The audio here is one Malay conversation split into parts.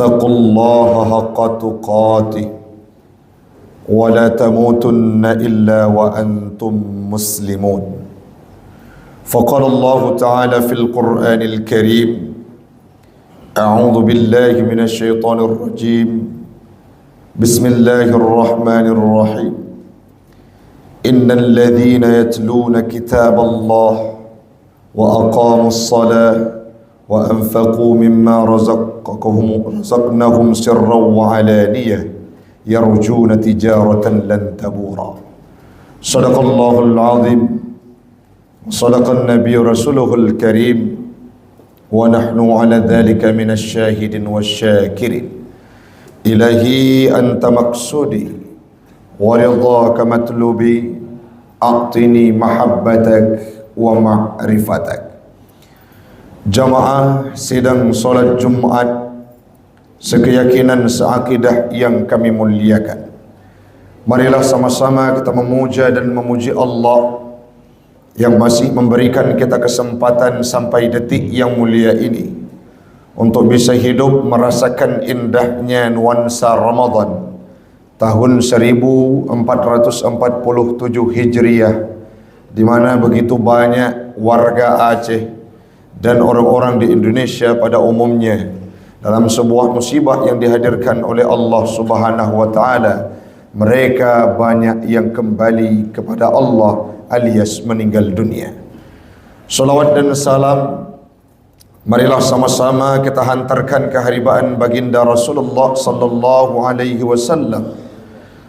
اتقوا الله حق تقاته ولا تموتن إلا وأنتم مسلمون. فقال الله تعالى في القرآن الكريم: أعوذ بالله من الشيطان الرجيم، بسم الله الرحمن الرحيم. إن الذين يتلون كتاب الله وأقاموا الصلاة وأنفقوا مما رزقناهم سرا وعلانية يرجون تجارة لن تبورا. صدق الله العظيم وصدق النبي رسوله الكريم ونحن على ذلك من الشاهدين والشاكرين. إلهي أنت مقصودي ورضاك مطلوبي، أعطني محبتك ومعرفتك. Jamaah sidang solat Jumat sekeyakinan seakidah yang kami muliakan, marilah sama-sama kita memuja dan memuji Allah yang masih memberikan kita kesempatan sampai detik yang mulia ini untuk bisa hidup merasakan indahnya nuansa Ramadan tahun 1447 Hijriah, di mana begitu banyak warga Aceh dan orang-orang di Indonesia pada umumnya dalam sebuah musibah yang dihadirkan oleh Allah Subhanahu wa taala, mereka banyak yang kembali kepada Allah alias meninggal dunia. Salawat dan salam marilah sama-sama kita hantarkan keharibaan baginda Rasulullah sallallahu alaihi wasallam,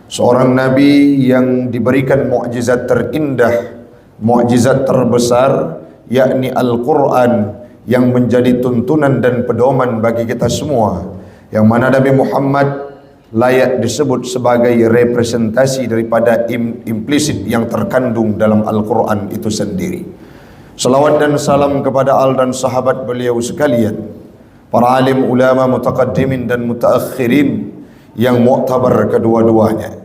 seorang nabi yang diberikan mukjizat terindah, mukjizat terbesar, yakni Al-Quran, yang menjadi tuntunan dan pedoman bagi kita semua, yang mana Nabi Muhammad layak disebut sebagai representasi daripada implisit yang terkandung dalam Al-Quran itu sendiri. Salawat dan salam kepada al dan sahabat beliau sekalian, para alim ulama mutaqaddimin dan mutaakhirin yang muktabar kedua-duanya.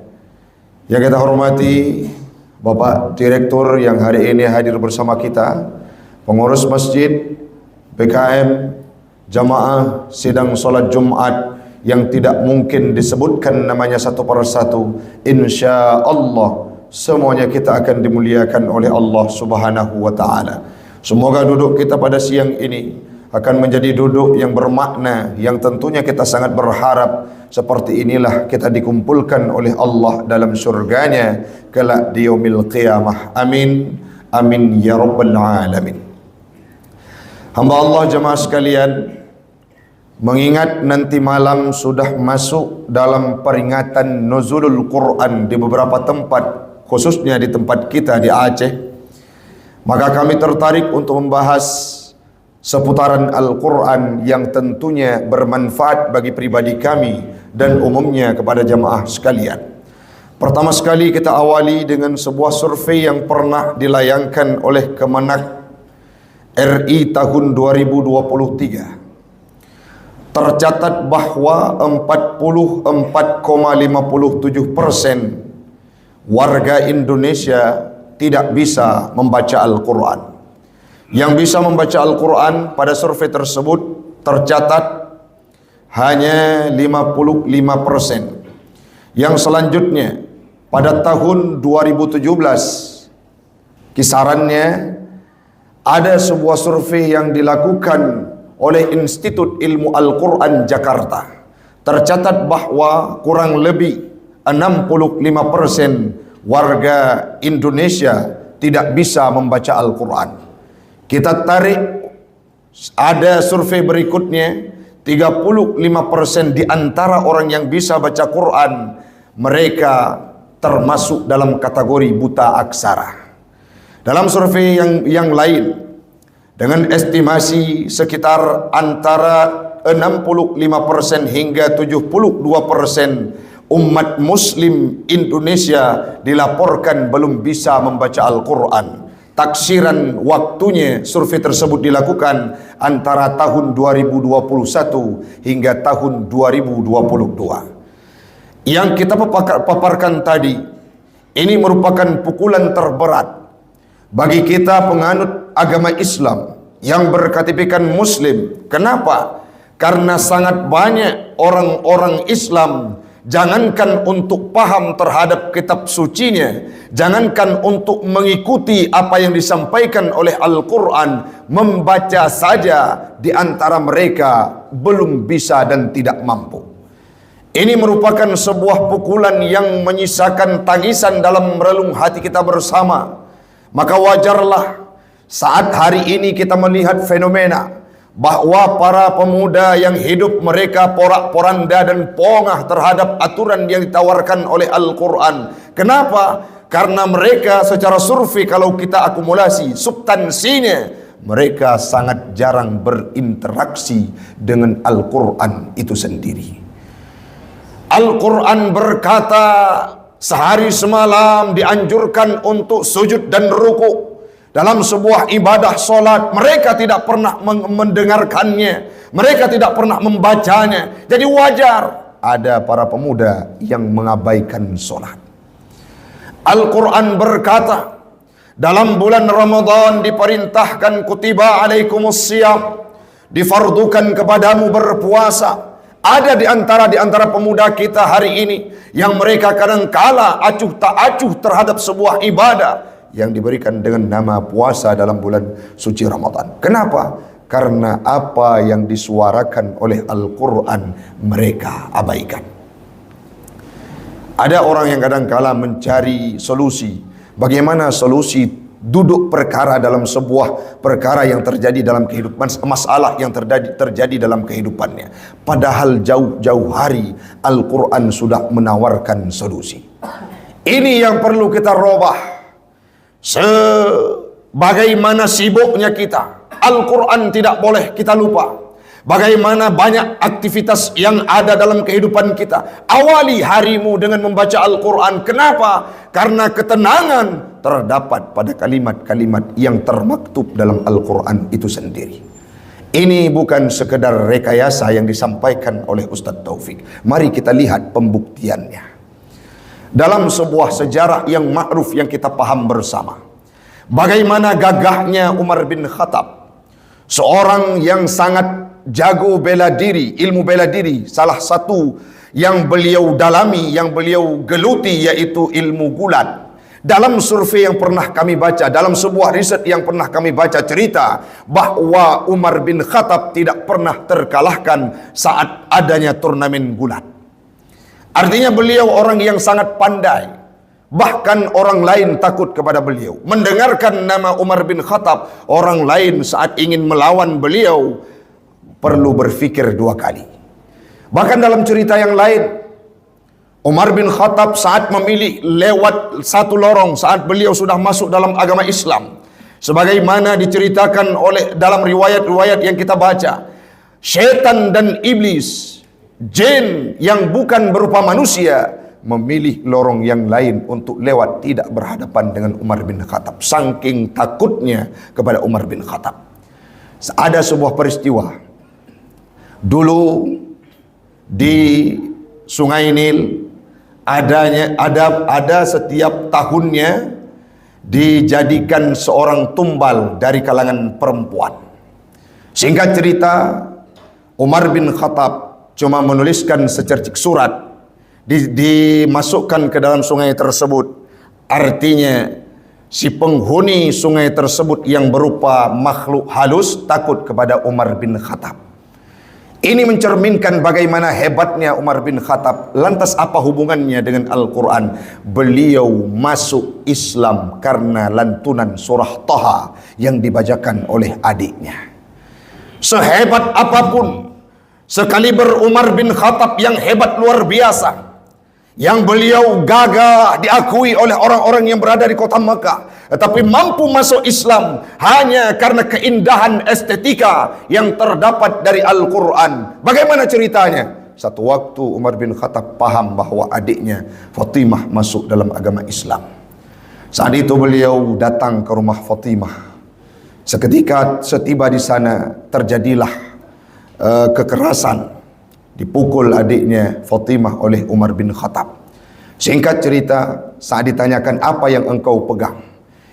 Yang kita hormati Bapak Direktur yang hari ini hadir bersama kita, pengurus masjid, PKM, jamaah sidang solat Jumat yang tidak mungkin disebutkan namanya satu persatu, insya Allah semuanya kita akan dimuliakan oleh Allah Subhanahu wa taala. Semoga duduk kita pada siang ini akan menjadi duduk yang bermakna, yang tentunya kita sangat berharap seperti inilah kita dikumpulkan oleh Allah dalam surganya kelak di yaumil qiyamah. Amin amin ya rabbal alamin. Hamba Allah jemaah sekalian, mengingat nanti malam sudah masuk dalam peringatan nuzulul Quran di beberapa tempat, khususnya di tempat kita di Aceh, maka kami tertarik untuk membahas seputaran Al-Quran yang tentunya bermanfaat bagi pribadi kami dan umumnya kepada jamaah sekalian. Pertama sekali kita awali dengan sebuah survei yang pernah dilayangkan oleh Kemenak RI tahun 2023. Tercatat bahwa 44,57% warga Indonesia tidak bisa membaca Al-Quran. Yang bisa membaca Al-Quran pada survei tersebut tercatat hanya 55%. Yang selanjutnya pada tahun 2017 kisarannya ada sebuah survei yang dilakukan oleh Institut Ilmu Al-Quran Jakarta. Tercatat bahwa kurang lebih 65% warga Indonesia tidak bisa membaca Al-Quran. Kita tarik, ada survei berikutnya, 35% di antara orang yang bisa baca Quran, mereka termasuk dalam kategori buta aksara. Dalam survei yang lain, dengan estimasi sekitar antara 65% hingga 72% umat muslim Indonesia dilaporkan belum bisa membaca Al-Quran. Taksiran waktunya survei tersebut dilakukan antara tahun 2021 hingga tahun 2022. Yang kita paparkan tadi, ini merupakan pukulan terberat bagi kita penganut agama Islam yang berKTP-kan Muslim. Kenapa? Karena sangat banyak orang-orang Islam, jangankan untuk paham terhadap kitab sucinya, jangankan untuk mengikuti apa yang disampaikan oleh Al-Quran, membaca saja di antara mereka belum bisa dan tidak mampu. Ini merupakan sebuah pukulan yang menyisakan tangisan dalam relung hati kita bersama. Maka wajarlah saat hari ini kita melihat fenomena bahwa para pemuda yang hidup mereka porak-poranda dan pongah terhadap aturan yang ditawarkan oleh Al-Quran. Kenapa? Karena mereka secara survei, kalau kita akumulasi substansinya, mereka sangat jarang berinteraksi dengan Al-Quran itu sendiri. Al-Quran berkata sehari semalam dianjurkan untuk sujud dan ruku. Dalam sebuah ibadah solat, mereka tidak pernah mendengarkannya, mereka tidak pernah membacanya. Jadi wajar ada para pemuda yang mengabaikan solat. Al-Quran berkata, dalam bulan Ramadan diperintahkan kutiba alaikumusiyam, difardukan kepadamu berpuasa. Ada di antara pemuda kita hari ini yang mereka kadangkala acuh tak acuh terhadap sebuah ibadah yang diberikan dengan nama puasa dalam bulan suci Ramadan. Kenapa? Karena apa yang disuarakan oleh Al-Quran mereka abaikan. Ada orang yang kadangkala mencari solusi. Bagaimana solusi duduk perkara dalam sebuah perkara yang terjadi dalam kehidupan, masalah yang terjadi dalam kehidupannya. Padahal jauh-jauh hari Al-Quran sudah menawarkan solusi. Ini yang perlu kita robah. Sebagaimana sibuknya kita, Al-Quran tidak boleh kita lupa. Bagaimana banyak aktivitas yang ada dalam kehidupan kita. Awali harimu dengan membaca Al-Quran. Kenapa? Karena ketenangan terdapat pada kalimat-kalimat yang termaktub dalam Al-Quran itu sendiri. Ini bukan sekedar rekayasa yang disampaikan oleh Ustadz Taufik. Mari kita lihat pembuktiannya. Dalam sebuah sejarah yang ma'ruf yang kita paham bersama, bagaimana gagahnya Umar bin Khattab, seorang yang sangat jago bela diri, ilmu bela diri. Salah satu yang beliau dalami, yang beliau geluti, yaitu ilmu gulat. Dalam survei yang pernah kami baca, dalam sebuah riset yang pernah kami baca, cerita bahwa Umar bin Khattab tidak pernah terkalahkan saat adanya turnamen gulat. Artinya beliau orang yang sangat pandai. Bahkan orang lain takut kepada beliau. Mendengarkan nama Umar bin Khattab, orang lain saat ingin melawan beliau perlu berpikir dua kali. Bahkan dalam cerita yang lain, Umar bin Khattab saat memilih lewat satu lorong saat beliau sudah masuk dalam agama Islam. Sebagaimana diceritakan oleh dalam riwayat-riwayat yang kita baca, syaitan dan iblis, jin yang bukan berupa manusia, memilih lorong yang lain untuk lewat, tidak berhadapan dengan Umar bin Khattab. Saking takutnya kepada Umar bin Khattab. Ada sebuah peristiwa dulu di Sungai Nil, ada setiap tahunnya dijadikan seorang tumbal dari kalangan perempuan. Singkat cerita, Umar bin Khattab cuma menuliskan secercik surat, dimasukkan ke dalam sungai tersebut. Artinya si penghuni sungai tersebut yang berupa makhluk halus takut kepada Umar bin Khattab. Ini mencerminkan bagaimana hebatnya Umar bin Khattab. Lantas apa hubungannya dengan Al-Quran? Beliau masuk Islam karena lantunan surah Taha yang dibacakan oleh adiknya. Sehebat apapun, sekaliber Umar bin Khattab yang hebat luar biasa, yang beliau gagah diakui oleh orang-orang yang berada di kota Mekah, tetapi mampu masuk Islam hanya karena keindahan estetika yang terdapat dari Al-Quran. Bagaimana ceritanya? Satu waktu Umar bin Khattab paham bahwa adiknya Fatimah masuk dalam agama Islam. Saat itu beliau datang ke rumah Fatimah. Seketika setiba di sana terjadilah kekerasan, dipukul adiknya Fatimah oleh Umar bin Khattab. Singkat cerita, saat ditanyakan, apa yang engkau pegang?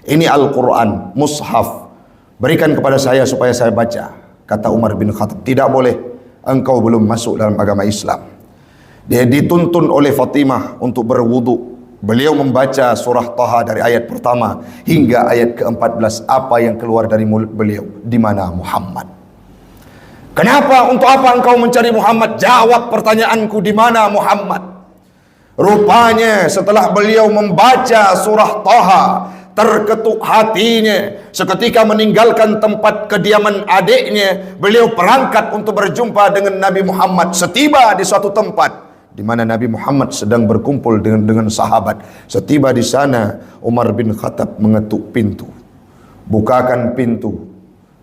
Ini Al-Quran, mushaf, berikan kepada saya supaya saya baca. Kata Umar bin Khattab, tidak boleh, engkau belum masuk dalam agama Islam. Dia dituntun oleh Fatimah untuk berwudu. Beliau membaca surah Taha dari ayat pertama hingga ayat ke-14. Apa yang keluar dari mulut beliau? Di mana Muhammad? Kenapa? Untuk apa engkau mencari Muhammad? Jawab pertanyaanku, di mana Muhammad? Rupanya setelah beliau membaca surah Taha, terketuk hatinya. Seketika meninggalkan tempat kediaman adiknya, beliau berangkat untuk berjumpa dengan Nabi Muhammad. Setiba di suatu tempat di mana Nabi Muhammad sedang berkumpul dengan sahabat. Setiba di sana, Umar bin Khattab mengetuk pintu. Bukakan pintu.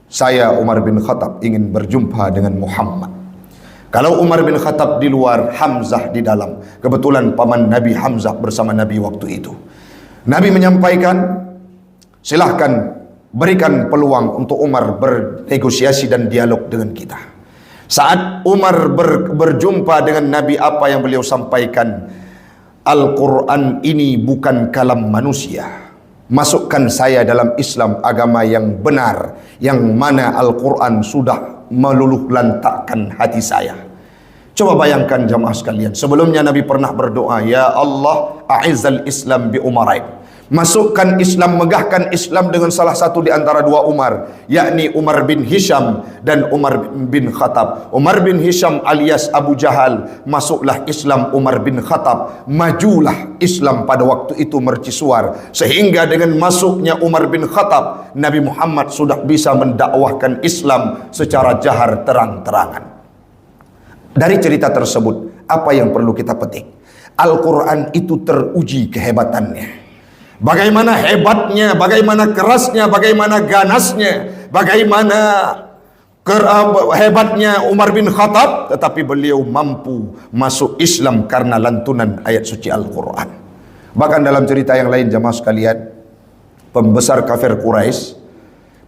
Saya Umar bin Khattab ingin berjumpa dengan Muhammad. Kalau Umar bin Khattab di luar, Hamzah di dalam. Kebetulan paman Nabi Hamzah bersama Nabi waktu itu. Nabi menyampaikan, silahkan berikan peluang untuk Umar bernegosiasi dan dialog dengan kita. Saat Umar berjumpa dengan Nabi, apa yang beliau sampaikan? Al-Quran ini bukan kalam manusia. Masukkan saya dalam Islam, agama yang benar, yang mana Al-Quran sudah meluluh lantakkan hati saya. Coba bayangkan jamaah sekalian, sebelumnya Nabi pernah berdoa, ya Allah a'izzal Islam bi umarain. Masukkan Islam, megahkan Islam dengan salah satu di antara dua Umar, yakni Umar bin Hisham dan Umar bin Khattab. Umar bin Hisham alias Abu Jahal, masuklah Islam Umar bin Khattab, majulah Islam pada waktu itu mercusuar. Sehingga dengan masuknya Umar bin Khattab, Nabi Muhammad sudah bisa mendakwahkan Islam secara jahar terang-terangan. Dari cerita tersebut, apa yang perlu kita petik? Al-Quran itu teruji kehebatannya. Bagaimana hebatnya, bagaimana kerasnya, bagaimana ganasnya, bagaimana hebatnya Umar bin Khattab, tetapi beliau mampu masuk Islam karena lantunan ayat suci Al-Quran. Bahkan dalam cerita yang lain jamaah sekalian, pembesar kafir Quraisy,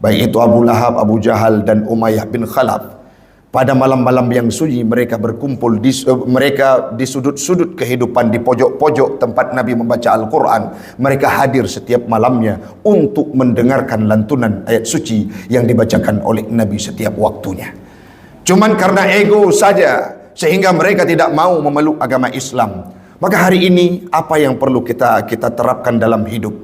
baik itu Abu Lahab, Abu Jahal dan Umayyah bin Khalaf, pada malam-malam yang sunyi mereka berkumpul mereka di sudut-sudut kehidupan, di pojok-pojok tempat Nabi membaca Al-Quran. Mereka hadir setiap malamnya untuk mendengarkan lantunan ayat suci yang dibacakan oleh Nabi setiap waktunya. Cuman karena ego saja sehingga mereka tidak mau memeluk agama Islam. Maka hari ini apa yang perlu kita terapkan dalam hidup?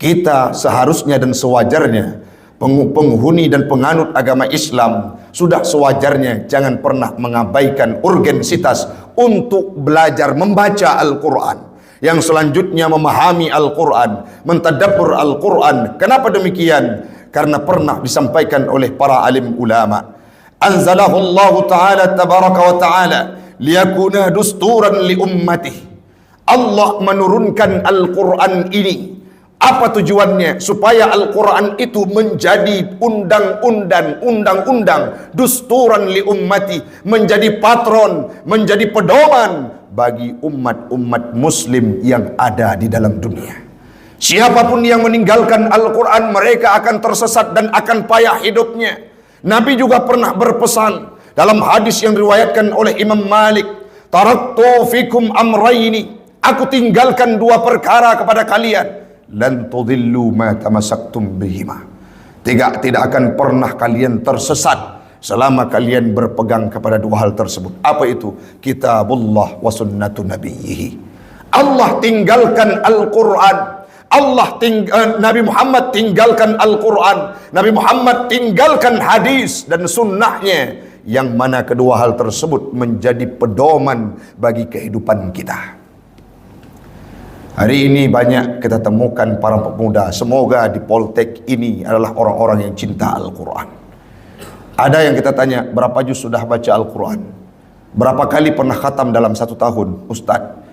Kita seharusnya dan sewajarnya, penghuni dan penganut agama Islam, sudah sewajarnya jangan pernah mengabaikan urgensitas untuk belajar membaca Al-Quran. Yang selanjutnya memahami Al-Quran, mentadabbur Al-Quran. Kenapa demikian? Karena pernah disampaikan oleh para alim ulama. Anzalahu Allah Ta'ala tabaraka wa ta'ala liyakuna dusturan li ummatih. Allah menurunkan Al-Quran ini. Apa tujuannya? Supaya Al-Quran itu menjadi undang-undang, dusturan li ummati, menjadi patron, menjadi pedoman bagi umat-umat muslim yang ada di dalam dunia. Siapapun yang meninggalkan Al-Quran, mereka akan tersesat dan akan payah hidupnya. Nabi juga pernah berpesan dalam hadis yang diriwayatkan oleh Imam Malik, taraktu fikum amrayni, aku tinggalkan dua perkara kepada kalian, lan tudillu ma tamassaktum bihima. Tidak akan pernah kalian tersesat selama kalian berpegang kepada dua hal tersebut. Apa itu? Kitabullah wa sunnatu nabiyhi. Allah tinggalkan Al-Quran. Nabi Muhammad tinggalkan Al-Quran. Nabi Muhammad tinggalkan hadis dan sunnahnya, yang mana kedua hal tersebut menjadi pedoman bagi kehidupan kita. Hari ini banyak kita temukan para pemuda, semoga di Poltek ini adalah orang-orang yang cinta Al-Quran. Ada yang kita tanya, berapa juz sudah baca Al-Quran? Berapa kali pernah khatam dalam satu tahun? Ustaz,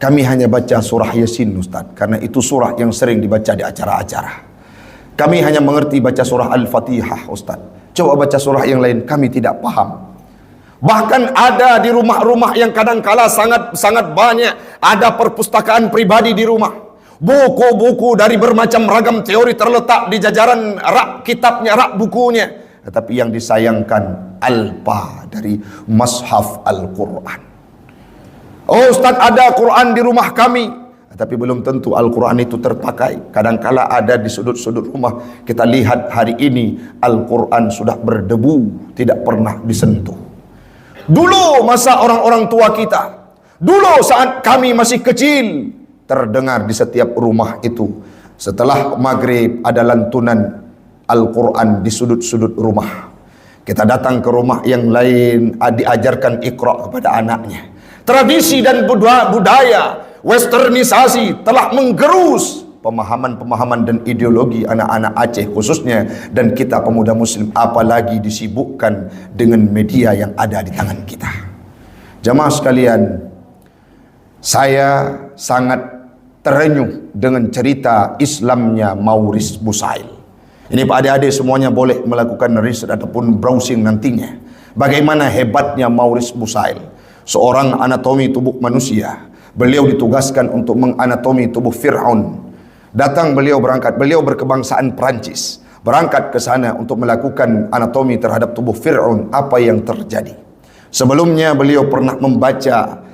kami hanya baca surah Yasin Ustaz, karena itu surah yang sering dibaca di acara-acara. Kami hanya mengerti baca surah Al-Fatihah Ustaz. Coba baca surah yang lain, kami tidak paham. Bahkan ada di rumah-rumah yang kadangkala sangat banyak, ada perpustakaan pribadi di rumah. Buku-buku dari bermacam ragam teori terletak di jajaran rak kitabnya, rak bukunya. Tetapi yang disayangkan alpa dari mushaf Al-Quran. Oh Ustaz, ada Quran di rumah kami, tapi belum tentu Al-Quran itu terpakai. Kadangkala ada di sudut-sudut rumah, kita lihat hari ini Al-Quran sudah berdebu, tidak pernah disentuh. Dulu masa orang-orang tua kita, dulu saat kami masih kecil, terdengar di setiap rumah itu setelah maghrib ada lantunan Al-Quran di sudut-sudut rumah. Kita datang ke rumah yang lain, diajarkan Iqra kepada anaknya. Tradisi dan budaya westernisasi telah menggerus pemahaman-pemahaman dan ideologi anak-anak Aceh khususnya, dan kita pemuda muslim apalagi disibukkan dengan media yang ada di tangan kita. Jamaah sekalian, saya sangat terenyuh dengan cerita Islamnya Maurice Busail. Ini Pak adik-adik semuanya boleh melakukan riset ataupun browsing nantinya. Bagaimana hebatnya Maurice Busail, seorang anatomi tubuh manusia. Beliau ditugaskan untuk menganatomi tubuh Fir'aun. Datang berangkat, beliau berkebangsaan Perancis. Berangkat ke sana untuk melakukan anatomi terhadap tubuh Fir'aun, apa yang terjadi. Sebelumnya beliau pernah membaca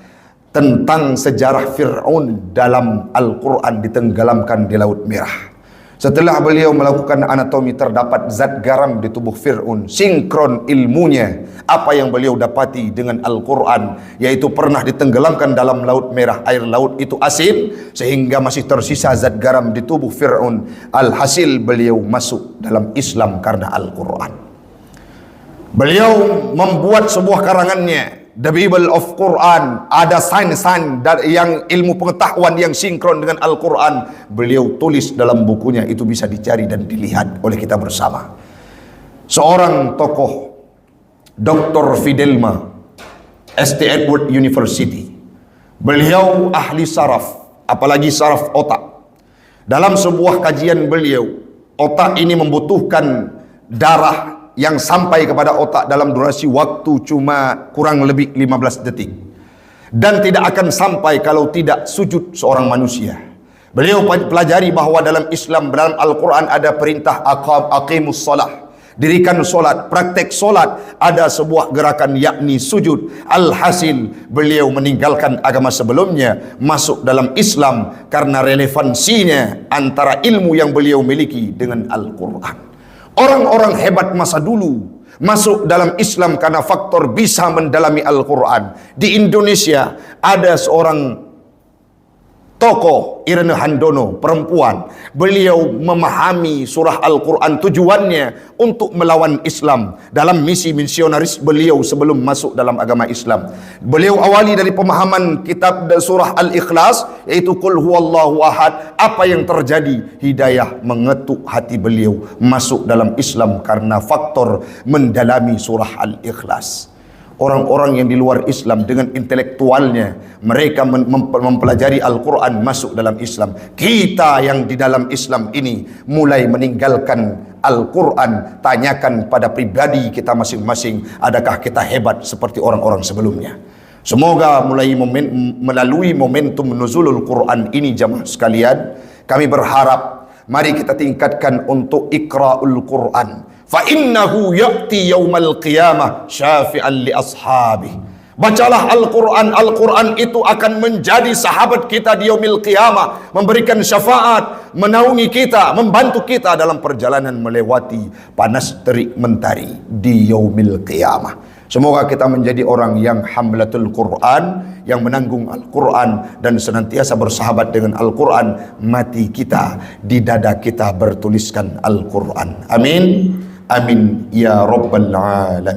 tentang sejarah Fir'aun dalam Al-Quran ditenggelamkan di Laut Merah. Setelah beliau melakukan anatomi, terdapat zat garam di tubuh Fir'aun. Sinkron ilmunya apa yang beliau dapati dengan Al-Quran, yaitu pernah ditenggelamkan dalam Laut Merah. Air laut itu asin sehingga masih tersisa zat garam di tubuh Fir'aun. Alhasil beliau masuk dalam Islam karena Al-Quran. Beliau membuat sebuah karangannya, The Bible of Quran. Ada sains-sains yang ilmu pengetahuan yang sinkron dengan Al-Quran. Beliau tulis dalam bukunya, itu bisa dicari dan dilihat oleh kita bersama. Seorang tokoh, Dr. Fidelma, St. Edward University. Beliau ahli saraf, apalagi saraf otak. Dalam sebuah kajian beliau, otak ini membutuhkan darah yang sampai kepada otak dalam durasi waktu cuma kurang lebih 15 detik, dan tidak akan sampai kalau tidak sujud seorang manusia. Beliau pelajari bahawa dalam Islam, dalam Al-Quran ada perintah aqimus salah, dirikan solat, praktek solat, ada sebuah gerakan yakni sujud. Alhasil beliau meninggalkan agama sebelumnya, masuk dalam Islam karena relevansinya antara ilmu yang beliau miliki dengan Al-Quran. Orang-orang hebat masa dulu masuk dalam Islam karena faktor bisa mendalami Al-Quran. Di Indonesia ada seorang tokoh, Irene Handono, perempuan. Beliau memahami surah Al-Quran, tujuannya untuk melawan Islam. Dalam misi misionaris beliau sebelum masuk dalam agama Islam, beliau awali dari pemahaman kitab dan surah Al-Ikhlas, yaitu Qul huwallahu ahad. Apa yang terjadi? Hidayah mengetuk hati beliau masuk dalam Islam karena faktor mendalami surah Al-Ikhlas. Orang-orang yang di luar Islam dengan intelektualnya, mereka mempelajari Al-Quran, masuk dalam Islam. Kita yang di dalam Islam ini mulai meninggalkan Al-Quran. Tanyakan pada pribadi kita masing-masing, adakah kita hebat seperti orang-orang sebelumnya? Semoga melalui momentum nuzulul Quran ini, jamaah sekalian, kami berharap mari kita tingkatkan untuk iqra'ul Quran. Fa innahu ya'ti yaumal qiyamah syafi'an li ashabi. Bacalah Al-Quran. Al-Quran itu akan menjadi sahabat kita di yaumil qiyamah, memberikan syafaat, menaungi kita, membantu kita dalam perjalanan melewati panas terik mentari di yaumil qiyamah. Semoga kita menjadi orang yang hamlatul Quran, yang menanggung Al-Quran dan senantiasa bersahabat dengan Al-Quran. Mati kita, di dada kita bertuliskan Al-Quran. Amin. Amin ya rabbal alamin.